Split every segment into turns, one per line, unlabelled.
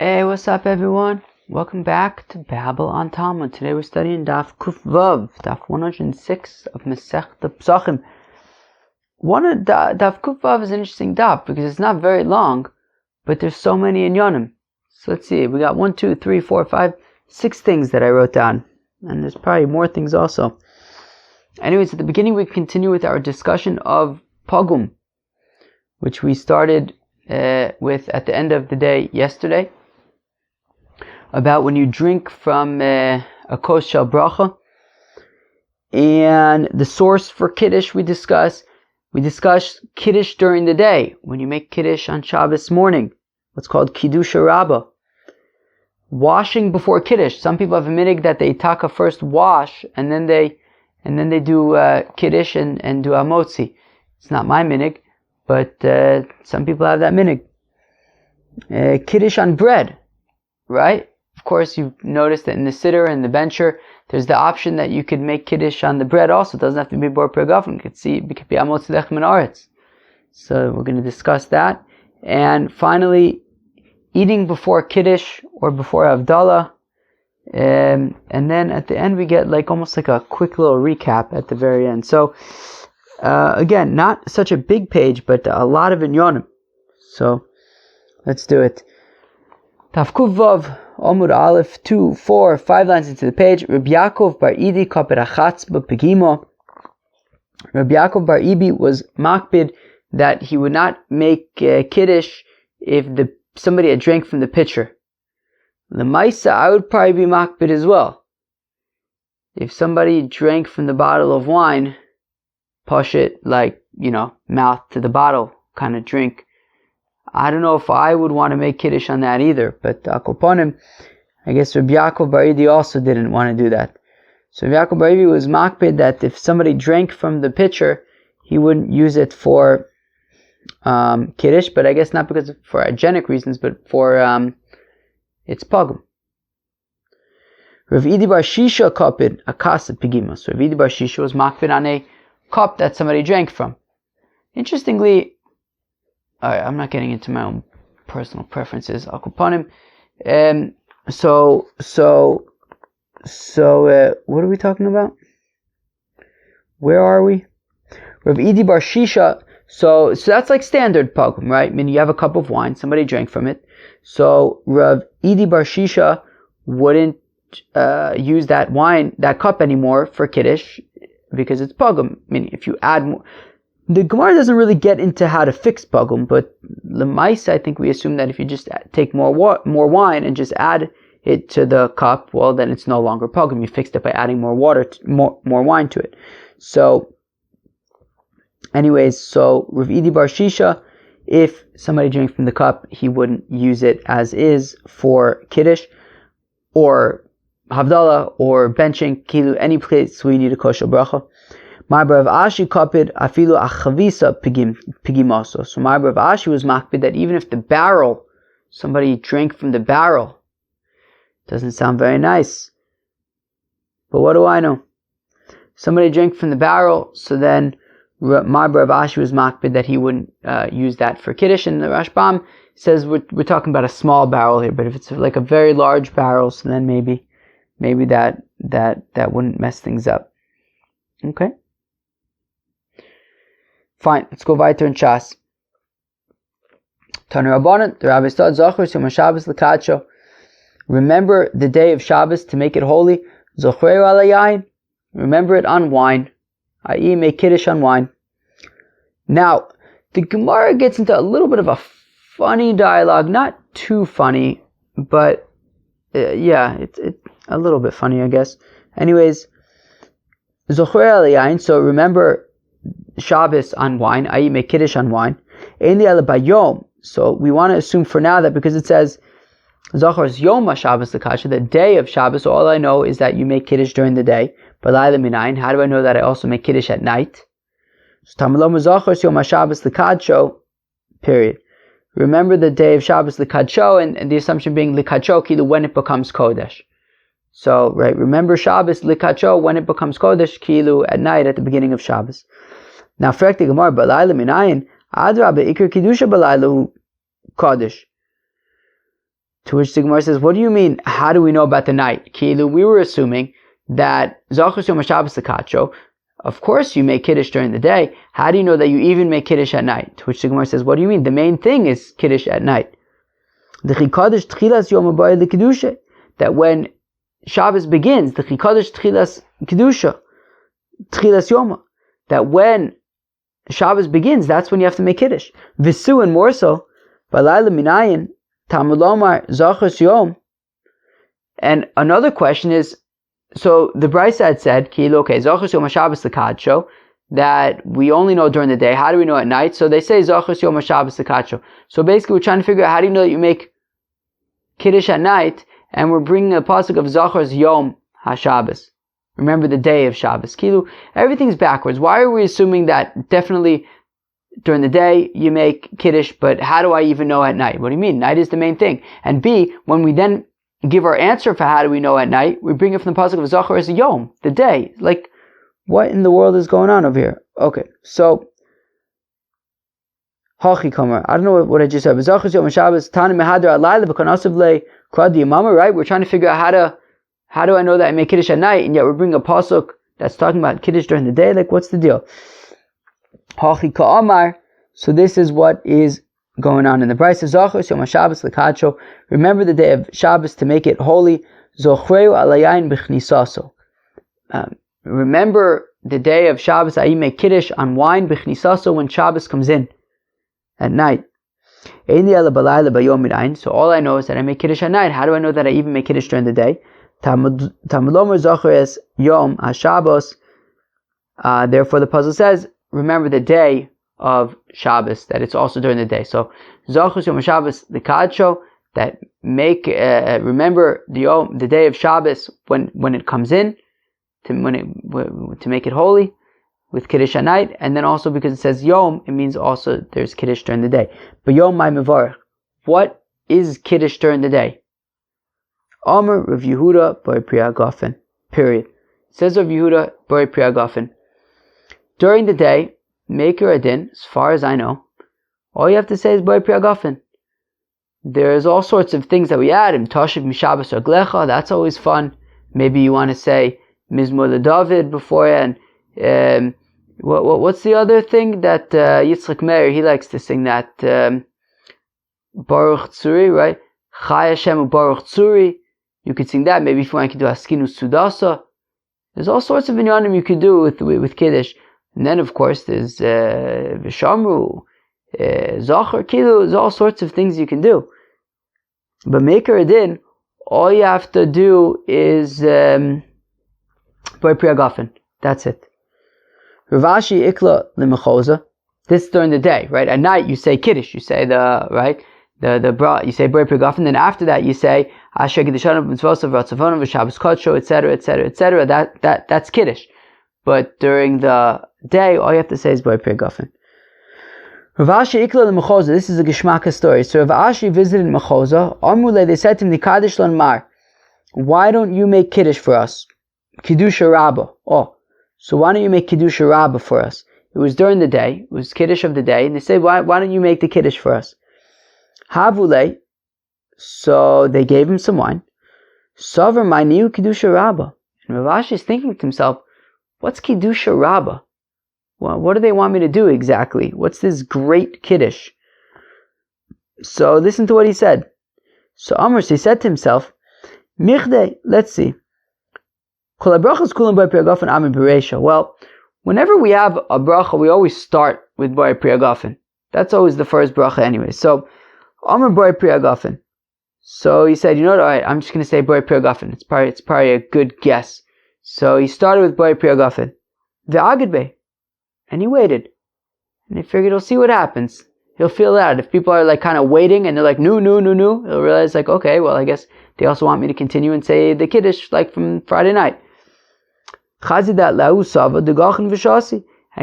Hey, what's up, everyone? Welcome back to Babel on Talmud. Today we're studying Daf Kuf Vav, Daf 106 of Masechta Pesachim. Daf Kuf Vav is an interesting daf because it's not very long, but there's so many inyonim. So let's see, we got 1, 2, 3, 4, 5, 6 things that I wrote down, and there's probably more things also. Anyways, at the beginning we continue with our discussion of Pogum, which we started with at the end of the day yesterday, about when you drink from a kos shel bracha, and the source for Kiddush we discussed Kiddush during the day, when you make Kiddush on Shabbos morning, what's called Kiddush Rabbah. Washing before Kiddush. Some people have a minhag that they taka first wash and then they do Kiddush and do Amotzi. It's not my minhag, but some people have that minhag. Kiddush on bread, right? Of course, you've noticed that in the Siddur and the Bencher, there's the option that you could make Kiddush on the bread also. It doesn't have to be Bor Pergafim. It could be Amotzi Lechem and Aretz. So we're going to discuss that. And finally, eating before Kiddush or before Havdalah. And then at the end we get almost like a quick little recap at the very end. So again, not such a big page, but a lot of inyonim. So let's do it. Taf Kuf Vav, Omud Aleph, 2, 4, 5 lines into the page. Rabbi Yaakov bar Idi kaped achatz b'pegimo. Rabbi Yaakov bar Idi was makpid that he would not make Kiddush if somebody had drank from the pitcher. L'maisa, I would probably be makpid as well. If somebody drank from the bottle of wine, push it mouth to the bottle kind of drink. I don't know if I would want to make Kiddush on that either, but Akoponim, I guess Rabbi Yaakov bar Idi also didn't want to do that. So Rabbi Yaakov bar Idi was makpid that if somebody drank from the pitcher, he wouldn't use it for Kiddush, but I guess not for hygienic reasons, but for its pogum. Rav Idi bar Shisha kapid akasa pigima. So Rav Idi bar Shisha was makpid on a cup that somebody drank from. Interestingly, I'm not getting into my own personal preferences. Akupanim. So what are we talking about? Where are we? Rav Idi bar Shisha. So that's like standard pogum, right? I mean, you have a cup of wine, somebody drank from it. So Rav Idi bar Shisha wouldn't use that cup anymore for Kiddush because it's pogum. I mean, if you add more, the Gemara doesn't really get into how to fix pogum, but l'maisa, I think we assume that if you just take more wine and just add it to the cup, well, then it's no longer pogum. You fixed it by adding more water, more wine to it. So, anyways, so Rav Idi bar Shisha, if somebody drank from the cup, he wouldn't use it as is for Kiddush or Havdalah or benching, kilu, any place where you need a kosher bracha. My Rav Ashi kapid afilu achavisa pigimoso. So my Rav Ashi was makpid that even if somebody drank from the barrel, doesn't sound very nice. But what do I know? Somebody drank from the barrel, so then my Rav Ashi was makpid that he wouldn't use that for Kiddush. And the Rashbam says we're talking about a small barrel here, but if it's like a very large barrel, so then maybe that wouldn't mess things up. Okay. Fine, let's go weiter in Shas. Tanu Rabbanan, the Rabbi Stad Zocher Yom Shabbos L'Kadsho. Remember the day of Shabbos to make it holy. Zocher ala yain. Remember it on wine. I.e., make Kiddush on wine. Now, the Gemara gets into a little bit of a funny dialogue. Not too funny, but it's a little bit funny, I guess. Anyways, Zocher ala yain. So remember Shabbos on wine, i.e. make Kiddush on wine. So we want to assume for now that because it says Zachor's Yom HaShabbos L'Kasha, the day of Shabbos, so all I know is that you make Kiddush during the day. But Laila Minayin, how do I know that I also make Kiddush at night? So Tamalom Zachor's Yom HaShabbos L'Kadsho, period. Remember the day of Shabbos L'Kadsho, and the assumption being L'Kadsho Kilu, when it becomes Kodesh. So, right, remember Shabbos L'Kadsho, when it becomes Kodesh Kilu, at night, at the beginning of Shabbos. Now, Frek the Gemara, Balayla Minayin, Adraba Ikar Kiddusha Balayla Kodesh. To which the Gemara says, what do you mean, how do we know about the night? Kilu, we were assuming that Zachos Yom HaShabbos Lekacho, of course you make Kiddush during the day. How do you know that you even make Kiddush at night? To which the Gemara says, what do you mean? The main thing is Kiddush at night. That when Shabbos begins, the Chikodesh Tchilas Kedusha, Tchilas Yoma, that when Shabbos begins, that's when you have to make Kiddush. Visu, and more so, Balayla Minayin, Tamulomar Zachos Yom. And another question is, so the Brisa had said, okay, Zachos Yom HaShabbos Lekadsho, that we only know during the day. How do we know at night? So they say Zachos Yom HaShabbos Lekadsho. So basically we're trying to figure out how do you know that you make Kiddush at night, and we're bringing a pasuk of Zachos Yom HaShabbos. Remember the day of Shabbos. Kilu, everything's backwards. Why are we assuming that definitely during the day you make Kiddush, but how do I even know at night? What do you mean? Night is the main thing. And B, when we then give our answer for how do we know at night, we bring it from the pasuk of Zachos Yom, the day. Like, what in the world is going on over here? Okay, so Hachi Kamer. I don't know what I just said. Zachos Yom Shabbos Tani Mehadar Alayla B'Kanasiv Le Krad Yamama. Right? We're trying to figure out how do I know that I make Kiddush at night, and yet we're bringing a pasuk that's talking about Kiddush during the day. Like, what's the deal? Hachi Ka'amar. So this is what is going on in the Brisa. Zachos Yom Shabbos Lekadsho. Remember the day of Shabbos to make it holy. Zochreu Alayayin B'Chnisaso. Remember the day of Shabbos. I make Kiddush on wine B'Chnisaso when Shabbos comes in at night. So all I know is that I make Kiddush at night. How do I know that I even make Kiddush during the day? Therefore the puzzle says, remember the day of Shabbos, that it's also during the day. So Zachos Yom Shabbos the Kadsho, that make remember the day of Shabbos when it comes in, to make it holy with Kiddush at night, and then also because it says Yom, it means also there's Kiddush during the day. But Yom Mai Mevarech, what is Kiddush during the day? Amr Rav Yehuda Bar Priya Gafen. Period. Says Rav Yehuda Bar Priya Gafen. During the day, make your adin, as far as I know, all you have to say is Bar Priya Gafen. There's all sorts of things that we add. Tashiv Mishabas or Glecha, that's always fun. Maybe you want to say Mizmor LeDavid beforehand. What's the other thing that Yitzchak Meir, he likes to sing that Baruch Tzuri, right? Chai Hashem Baruch Tzuri. You could sing that. Maybe if you want, you could do Askinu Sudasa. There's all sorts of inyanim you could do with Kiddush. And then, of course, there's Vishamru, Zachar, Kilu. There's all sorts of things you can do. But Maker Adin, all you have to do is Bar Priya Gafen. That's it. Ravashi Ikla Limechoza. This during the day, right? At night you say Kiddush. You say the bra. You say Bar Priya Gafen. Then after that you say Asher Kiddushanim Mitzvosav Ratzavonim V'Shabbos Kodsho, etc., etc., etc. That's Kiddush. But during the day, all you have to say is Bar Priya Gafen. Ravashi Ikla Limechoza. This is a Geshmaka story. So Ravashi visited Mechoza. Amrule, they said to him, Nikadish Lan Mar, why don't you make Kiddush for us? Kiddush Rabbah. Oh. So why don't you make Kiddush Rabbah for us? It was during the day. It was Kiddush of the day. And they said, why don't you make the Kiddush for us? Havule. So they gave him some wine. Sover my new Kiddush Rabbah. And Ravashi is thinking to himself, what's Kiddush Rabbah? Well, what do they want me to do exactly? What's this great Kiddush? So listen to what he said. So Amr, he said to himself, Michdei, let's see. Well, whenever we have a bracha, we always start with Bar Priya Gafen. That's always the first bracha anyway. So, Amr Bar Priya Gafen. So he said, you know what, alright, I'm just going to say Bar Priya Gafen. It's probably a good guess. So he started with Bar Priya Gafen. Ve'agidbe. And he waited. And he figured he'll see what happens. He'll feel it out. If people are like kind of waiting and they're like, no, he'll realize like, okay, well I guess they also want me to continue and say the Kiddush like from Friday night. And he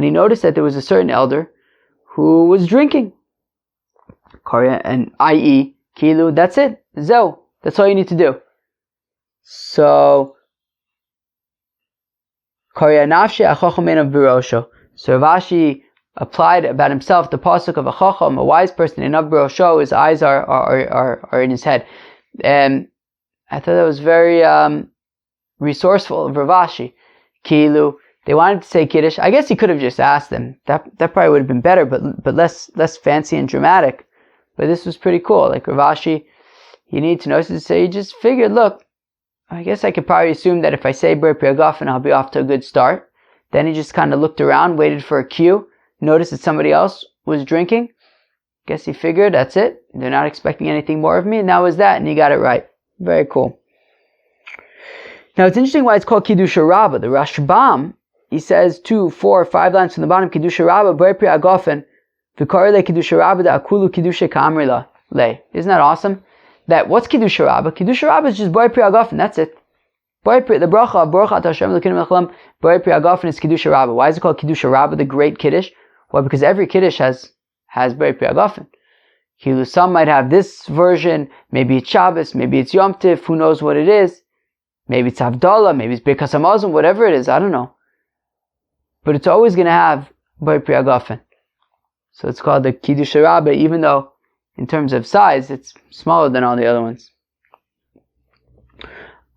noticed that there was a certain elder who was drinking. And i.e., Kilu, that's it. Zeo. That's all you need to do. So, Ravashi applied about himself the pasuk of a chacham, a wise person, in Av Barosho, his eyes are in his head. And I thought that was very resourceful of Rav Ashi. Kilu, they wanted to say Kiddush. I guess he could have just asked them. That probably would have been better, but less fancy and dramatic. But this was pretty cool. Like Rav Ashi, you need to know. So he just figured, look, I guess I could probably assume that if I say Ber Pri Hagafen, I'll be off to a good start. Then he just kind of looked around, waited for a cue, noticed that somebody else was drinking. Guess he figured, that's it. They're not expecting anything more of me, and that was that, and he got it right. Very cool. Now it's interesting why it's called Kiddush Rabbah. The Rashbam, he says 2, 4, 5 lines from the bottom, Kiddush Rabbah, Ber Pri Hagafen, V'karele Kiddush Rabbah, da Akulu Kiddush Ka'amri le. Isn't that awesome? That what's Kiddush Rabbah? Kiddush Rabbah is just Ber Pri Hagafen, that's it. The bracha of Baruch Atah Hashem Elokeinu melech haolam, Ber Pri Hagafen is Kiddush Rabbah. Why is it called Kiddush Rabbah, the great Kiddush? Well, because every Kiddush has Ber Pri Hagafen. Some might have this version, maybe it's Shabbos, maybe it's Yom Tif, who knows what it is. Maybe it's Havdalah, maybe it's Birkas Hamazon, whatever it is, I don't know. But it's always going to have Ber Pri Hagafen. So it's called the Kiddush Rabbah, even though in terms of size, it's smaller than all the other ones.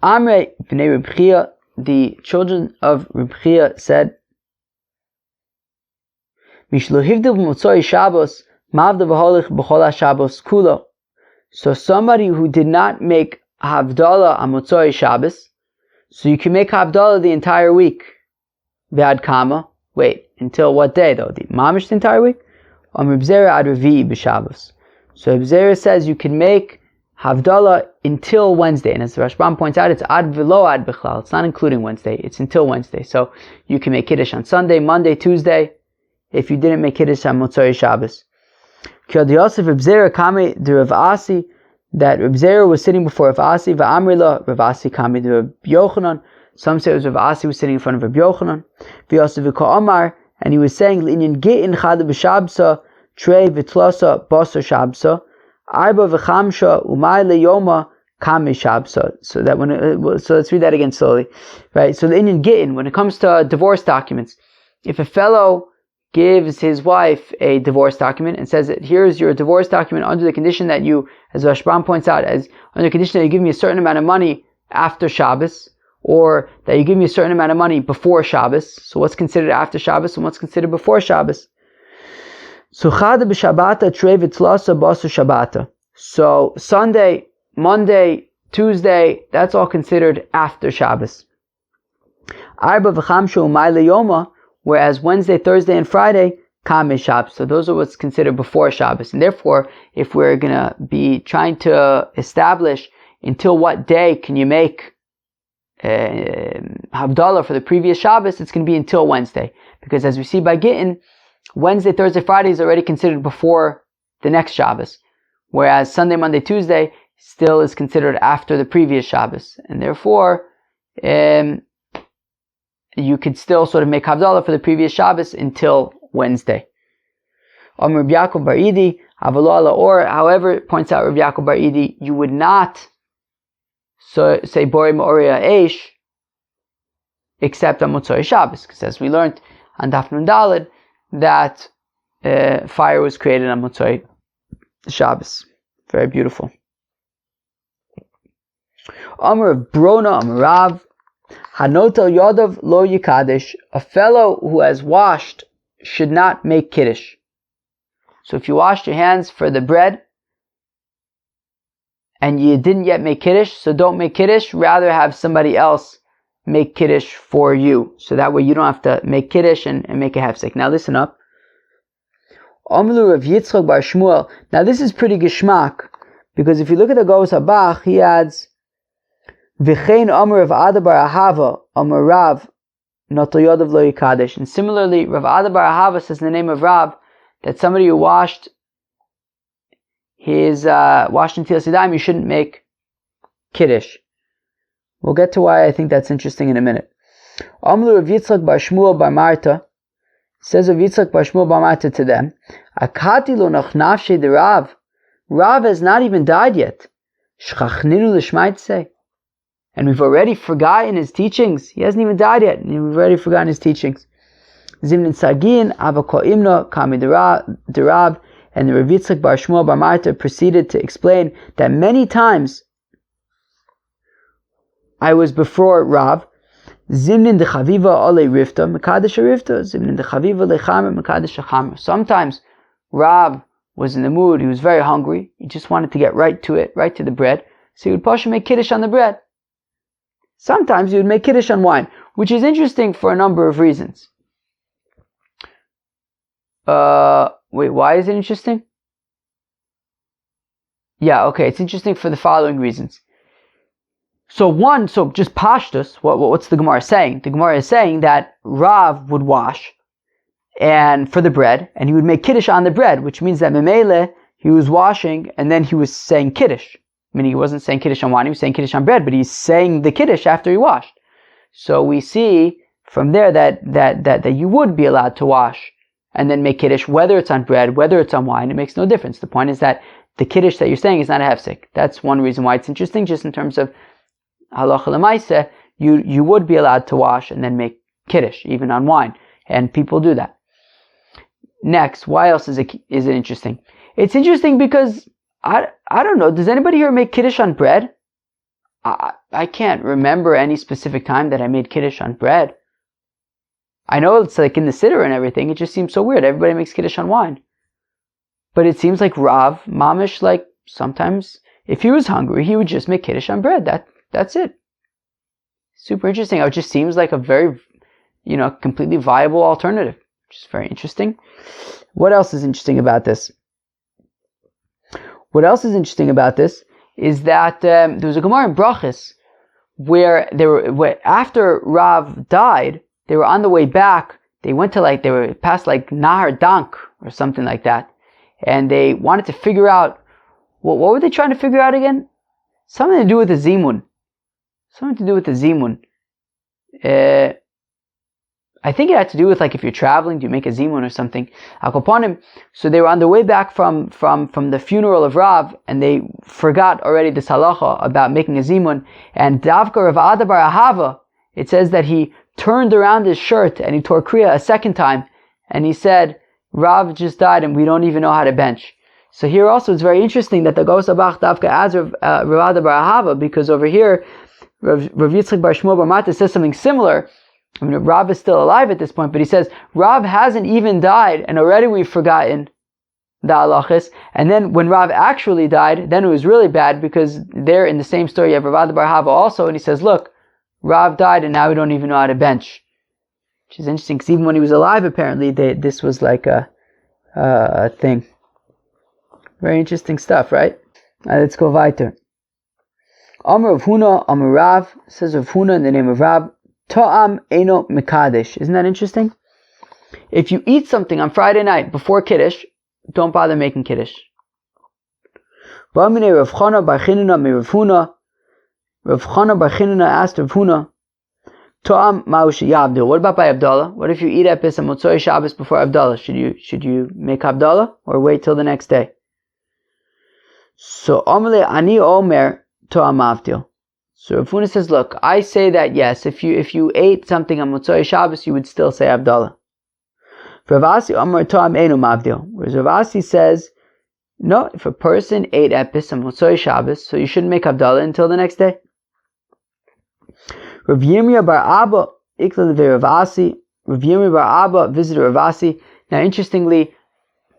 Amrei b'nei Reb Chia, the children of Reb Chia said, Mishlo hivdil b'motzoi Shabbos, mavda v'holich b'chol ha-Shabbos kulo. So somebody who did not make Havdalah on Motzoi Shabbos, so you can make Havdalah the entire week. V'ad kama, wait, until what day though? The mamish the entire week? Reb Zera ad Revi'i b'Shabbos. So Reb Zera says you can make Havdalah until Wednesday, and as the Rashbam points out, it's ad v'lo ad b'chlal. It's not including Wednesday, it's until Wednesday. So you can make Kiddush on Sunday, Monday, Tuesday, if you didn't make Kiddush on Motzoi Shabbos. K'yod Yosef Reb Zera kame de Rav Asi, that Reb Zera was sitting before Rav Asi, v'amri lo, Rav Asi kame de Reb Yochanan. Some say it was Rav Asi was sitting in front of Reb Yochanan. V'yosef v'ko Omar, and he was saying, L'inyan gi'in chada b'shabsa, trei v'tlosa bosa shabsa, arba v'chamsha umay leyoma kame shabsa. So let's read that again slowly. Right, so L'inyan gi'in, when it comes to divorce documents, if a fellow gives his wife a divorce document and says that here's your divorce document under the condition that you, as Rashbam points out, as under the condition that you give me a certain amount of money after Shabbos, or that you give me a certain amount of money before Shabbos. So what's considered after Shabbos and what's considered before Shabbos? So chada b'shabbata trei v'tlasa basu shabbata. So Sunday, Monday, Tuesday, that's all considered after Shabbos. Arba v'chamsha umay leyoma, whereas Wednesday, Thursday, and Friday, Kame Shabbos. So those are what's considered before Shabbos. And therefore, if we're going to be trying to establish until what day can you make Havdalah for the previous Shabbos, it's going to be until Wednesday. Because as we see by Gittin, Wednesday, Thursday, Friday is already considered before the next Shabbos. Whereas Sunday, Monday, Tuesday still is considered after the previous Shabbos. And therefore, you could still sort of make Havdalah for the previous Shabbos until Wednesday. Rabbi Yaakov Bar Idi, or however points out Rabbi Yaakov Bar Idi, you would not say Bori Ma'oria Eish except on Motzoi Shabbos, because as we learned on Daf Nun Daled, that fire was created on Motzoi Shabbos. Very beautiful. Amar Brona, Amar Rav, Hanotel Yodav lo yikadesh, a fellow who has washed should not make Kiddush. So if you washed your hands for the bread and you didn't yet make Kiddush, so don't make Kiddush, rather have somebody else make Kiddush for you. So that way you don't have to make Kiddush and make a hefsek. Now listen up. Omlu Rav Yitzchak Bar Shmuel. Now this is pretty geschmack, because if you look at the Gos Habach, he adds V'chein Omer Rav Ada Bar Ahava Omer Rav Noto Yodav Lo Yikadesh. And similarly, Rav Ada Bar Ahava says in the name of Rav that somebody who washed his washed in Tilas Yadayim, you shouldn't make Kiddush. We'll get to why I think that's interesting in a minute. Omlu Rav Yitzchak Bar Shmuel Bar Marta, says Rav Yitzchak Bar Shmuel Bar Marta to them, Akati lo noch nafshe de Rav. Rav has not even died yet. Shchachninu l'shmaitse. And we've already forgotten his teachings. He hasn't even died yet, and we've already forgotten his teachings. Zimnin Sagin, Avako Imno, Kami Derab, and the Rav Yitzchak Bar Shmuel Bar Marta proceeded to explain that many times I was before Rav. Zimnin de chaviva ole rifta, mekadesh rifta. Zimnin de chaviva lechamer, mekadesh chamer. Sometimes Rav was in the mood, he was very hungry, he just wanted to get right to it, right to the bread, so he would pasha make kiddush on the bread. Sometimes he would make kiddush on wine, which is interesting for a number of reasons. Wait, why is it interesting? Yeah, okay, it's interesting for the following reasons. So just pashtus, what's the Gemara saying? The Gemara is saying that Rav would wash and for the bread, and he would make kiddush on the bread, which means that memele, he was washing, and then he was saying kiddush. Meaning he wasn't saying kiddush on wine, he was saying kiddush on bread, but he's saying the kiddush after he washed. So we see from there that you would be allowed to wash and then make kiddush, whether it's on bread, whether it's on wine, it makes no difference. The point is that the kiddush that you're saying is not a hefsek. That's one reason why it's interesting, just in terms of halacha l'maaseh, you would be allowed to wash and then make kiddush, even on wine, and people do that. Next, why else is it interesting? It's interesting because I don't know. Does anybody here make kiddush on bread? I can't remember any specific time that I made kiddush on bread. I know it's like in the siddur and everything. It just seems so weird. Everybody makes kiddush on wine, but it seems like Rav Mamish, like sometimes if he was hungry, he would just make kiddush on bread. That's it. Super interesting. It just seems like a very, completely viable alternative. Which is very interesting. What else is interesting about this? What else is interesting about this is that there was a Gemara in Brachos where after Rav died, they were on the way back. They went to they were past Nahar Dank or something like that, and they wanted to figure out what were they trying to figure out again? Something to do with the Zimun. I think it had to do with if you're traveling, do you make a zimun or something? So they were on their way back from the funeral of Rav, and they forgot already this halacha about making a zimun. And Davka Rav Ada bar Ahava, it says that he turned around his shirt and he tore kriya a second time, and he said, Rav just died and we don't even know how to bench. So here also it's very interesting that the Gos Abach Davka adds Rav Ada bar Ahava, because over here Rav Yitzchak bar Shmuel bar Mata says something similar. I mean, Rav is still alive at this point, but he says, Rav hasn't even died, and already we've forgotten the halachas. And then when Rav actually died, then it was really bad, because there in the same story you have Rav bar Hava also, and he says, look, Rav died, and now we don't even know how to bench. Which is interesting, because even when he was alive, apparently, this was like a thing. Very interesting stuff, right? Let's go weiter. Amar Rav Huna, Amar Rav, says Rav Huna in the name of Rav, Ta'am Eino Mekadesh. Isn't that interesting? If you eat something on Friday night before Kiddush, don't bother making Kiddush. Rav Chana bar Chinuna mi Rav Huna. Rav Chana bar Chinuna asked Rav Huna, Ta'am Ma'ush Yavdil. What about by Abdallah? What if you eat Epis on Motzoi Shabbos before Abdallah? Should you make Abdallah or wait till the next day? So Amale Ani Omer Ta'am Avdil. So Rav Huna says, look, I say that yes, if you ate something on Motzoi Shabbos, you would still say Abdallah. Rav Asi Amar Ta'am Einu Mavdil. Whereas Rav Asi says, no, if a person ate Epis on Motzoi Shabbos, so you shouldn't make Abdallah until the next day. Rav Yirmiyah bar Abba Ikla Levei Rav Asi. Rav Yirmiyah bar Abba visited Rav Asi. Now interestingly,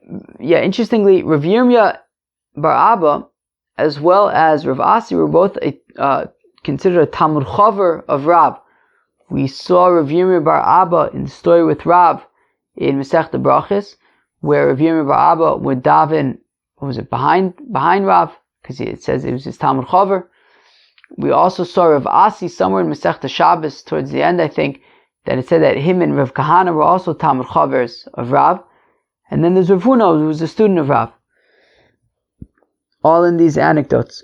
Rav Yirmiyah bar Abba as well as Rav Asi were both considered a Talmud Chaver of Rav. We saw Rav Yirmiyah bar Abba in the story with Rav in Masechta Brachos, where Rav Yirmiyah bar Abba would daven, behind Rav, because it says it was his Talmud Chaver. We also saw Rav Asi somewhere in Masechta Shabbos towards the end, I think, that it said that him and Rav Kahana were also Talmud Chavers of Rav. And then there's Rav Huna, who was a student of Rav. All in these anecdotes.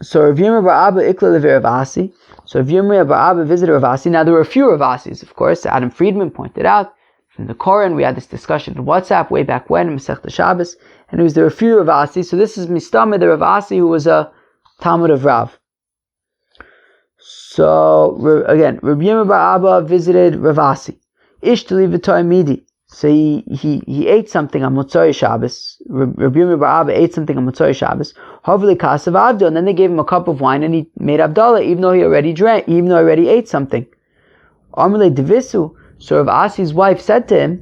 So Rav Yirmiyah bar Abba Ikla Levei Rav Asi. So Rav Yirmiyah bar Abba visited Rav Asi. Now there were a few Rav Asis, of course. Adam Friedman pointed out from the Koran. We had this discussion on WhatsApp way back when in Masechta Shabbos, and there were a few Rav Asis. So this is Mistama, the Rav Asi who was a Talmud of Rav. So again, Rav Yirmiyah bar Abba visited Rav Asi. Ishtali v'toy midi. So he ate something on Motzei Shabbos. Rabbi Yirmiyah bar Abba ate something on Motzei Shabbos. Havli kasav avdil, and then they gave him a cup of wine, and he made Havdalah, even though he already ate something. Amrle devisu. So Rav Asi's wife said to him,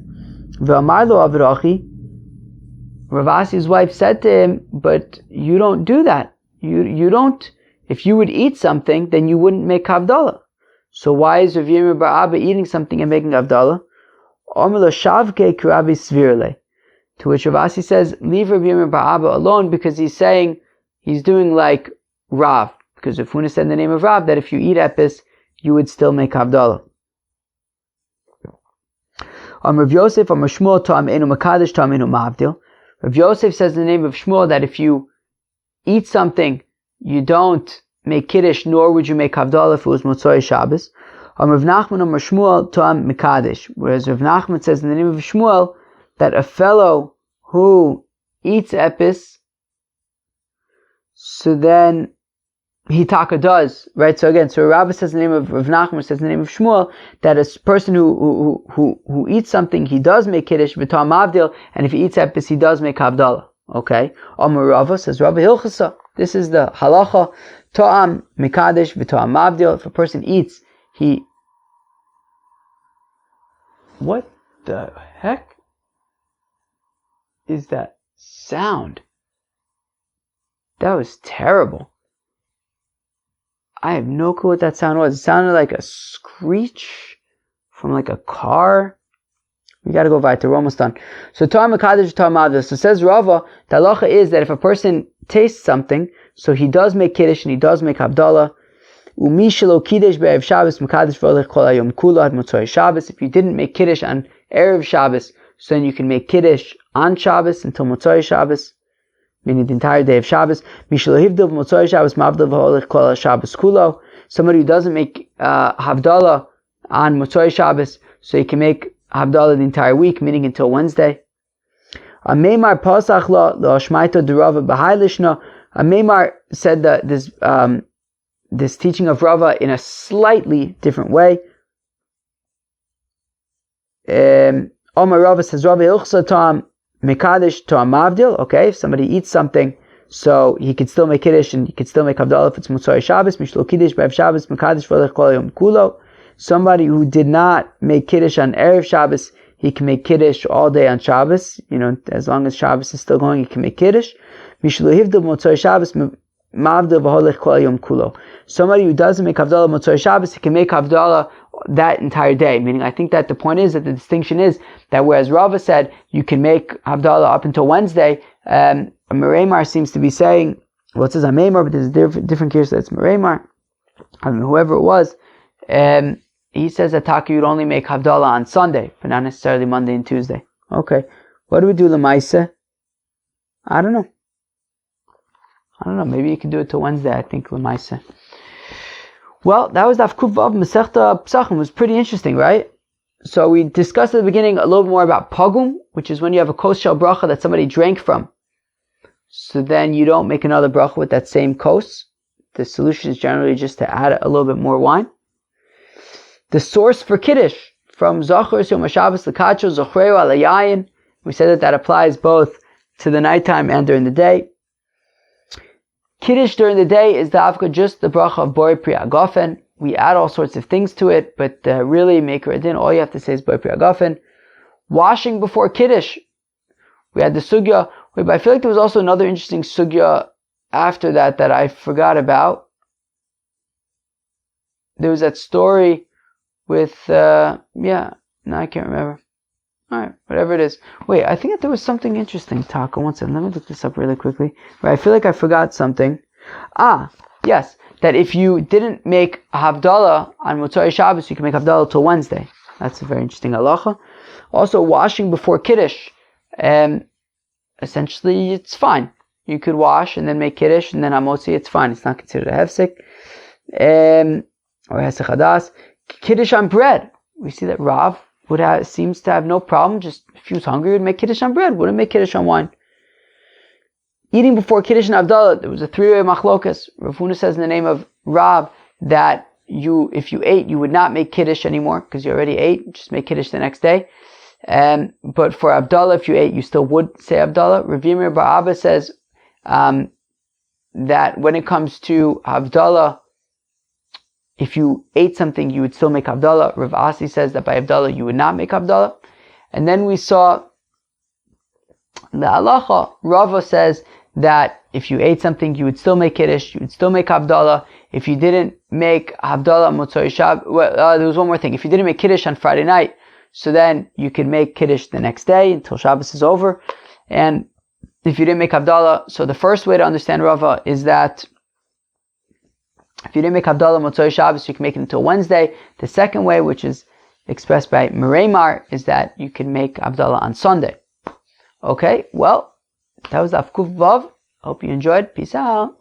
"V'amar lo avrachi." Rav Asi's wife said to him, "But you don't do that. You don't. If you would eat something, then you wouldn't make Havdalah. So why is Rav Yirmiyah bar Abba eating something and making Havdalah?" To which Rav Asi says, leave Rav Yirmiyah bar Abba alone, because he's doing like Rav. Because Rav Huna said in the name of Rav that if you eat epis, you would still make Havdalah. Rav Yosef, Shmuel, Tam Enu Makadesh, Tam Enu Mavdil. Rav Yosef says in the name of Shmuel that if you eat something, you don't make Kiddush, nor would you make Havdalah if it was Motzei Shabbos. Rav Nachman, Shmuel, Tam Mekadesh. Whereas Rav Nachman says in the name of Shmuel that a fellow who eats epis, so then he taka does, right? So again, Rabbi says in the name of Rav Nachman, says in the name of Shmuel that a person who eats something, he does make Kiddush, v'tam avdil, and if he eats epis, he does make Havdalah. Okay? Amar Rava, says Rabbi Hilchasa. This is the halacha. Ta'am mekadesh v'ta'am avdil. If a person eats, what the heck is that sound? That was terrible. I have no clue what that sound was. It sounded like a screech from like a car. We gotta go weiter. We're almost done. So Ta'am mekadesh v'ta'am avdil. So says Rava, the halacha is that if a person tastes something, so he does make Kiddush and he does make Havdalah. If you didn't make Kiddush on Erev Shabbos, so then you can make Kiddush on Shabbos until Motzei Shabbos, meaning the entire day of Shabbos. Somebody who doesn't make Havdalah on Motzei Shabbos, so he can make Havdalah the entire week, meaning until Wednesday. Meimar said that this teaching of Rava in a slightly different way. Omar Rava says, Rava Ilchsa Ta'am Mekadesh Ta'am Avdil. Okay, if somebody eats something, so he could still make Kiddush and he could still make Havdalah if it's Motzei Shabbos. Mishlo Kiddush Be'ev Shabbos Mekadesh V'olech Kol Yom Kulo. Somebody who did not make Kiddush on Erev Shabbos, he can make Kiddush all day on Shabbos. As long as Shabbos is still going, he can make Kiddush. Somebody who doesn't make Havdalah Motzei Shabbos, he can make Havdalah that entire day. Meaning, I think that the point is that the distinction is that whereas Rava said you can make Havdalah up until Wednesday, Mereimar seems to be saying, well, it says Ameimar, but there's a different case that it's Mereimar. I don't know, whoever it was. He says that Taka you'd only make Havdalah on Sunday, but not necessarily Monday and Tuesday. Okay. What do we do, Lemaisa? I don't know. Maybe you can do it till Wednesday, I think, Lemaisa. Well, that was Daf Kuf Vav Masechta Pesachim. It was pretty interesting, right? So we discussed at the beginning a little bit more about Pagum, which is when you have a kos shel bracha that somebody drank from. So then you don't make another bracha with that same kos. The solution is generally just to add a little bit more wine. The source for Kiddush, from Zachor Yom HaShabbos L'Kacho Zochreu Al Yayin. We said that applies both to the nighttime and during the day. Kiddush during the day is just the bracha of Borei Pri Agafen. We add all sorts of things to it, but really, Maker Adin, all you have to say is Borei Pri Agafen. Washing before Kiddush. We had the sugya, but I feel like there was also another interesting sugya after that I forgot about. There was that story with, I can't remember. Alright, whatever it is. Wait, I think that there was something interesting, Taka. One second, let me look this up really quickly. Right, I feel like I forgot something. Yes, that if you didn't make Havdalah on Motzei Shabbos, you can make Havdalah till Wednesday. That's a very interesting halacha. Also, washing before Kiddush. Essentially, it's fine. You could wash and then make Kiddush, and then Hamotzi, it's fine. It's not considered a hefsek. Or hesek hadas. Kiddush on bread. We see that Rav seems to have no problem. Just if he was hungry, he would make Kiddush on bread. Wouldn't make Kiddush on wine. Eating before Kiddush and Havdalah, there was a three-way machlokas. Rav Huna says in the name of Rav that if you ate, you would not make Kiddush anymore because you already ate. Just make Kiddush the next day. But for Havdalah, if you ate, you still would say Havdalah. Rav Yirmiyah bar Abba says that when it comes to Havdalah, if you ate something, you would still make Havdalah. Rav Asi says that by Havdalah, you would not make Havdalah. And then we saw the halacha. Rava says that if you ate something, you would still make Kiddush, you would still make Havdalah. If you didn't make Havdalah Motzei Shabbos, there was one more thing. If you didn't make Kiddush on Friday night, so then you could make Kiddush the next day until Shabbos is over. And if you didn't make Havdalah, so the first way to understand Rava is that if you didn't make Havdalah Motzei Shabbos, you can make it until Wednesday. The second way, which is expressed by Mereimar, is that you can make Havdalah on Sunday. Okay, well, that was Afkuf Vav. Hope you enjoyed. Peace out.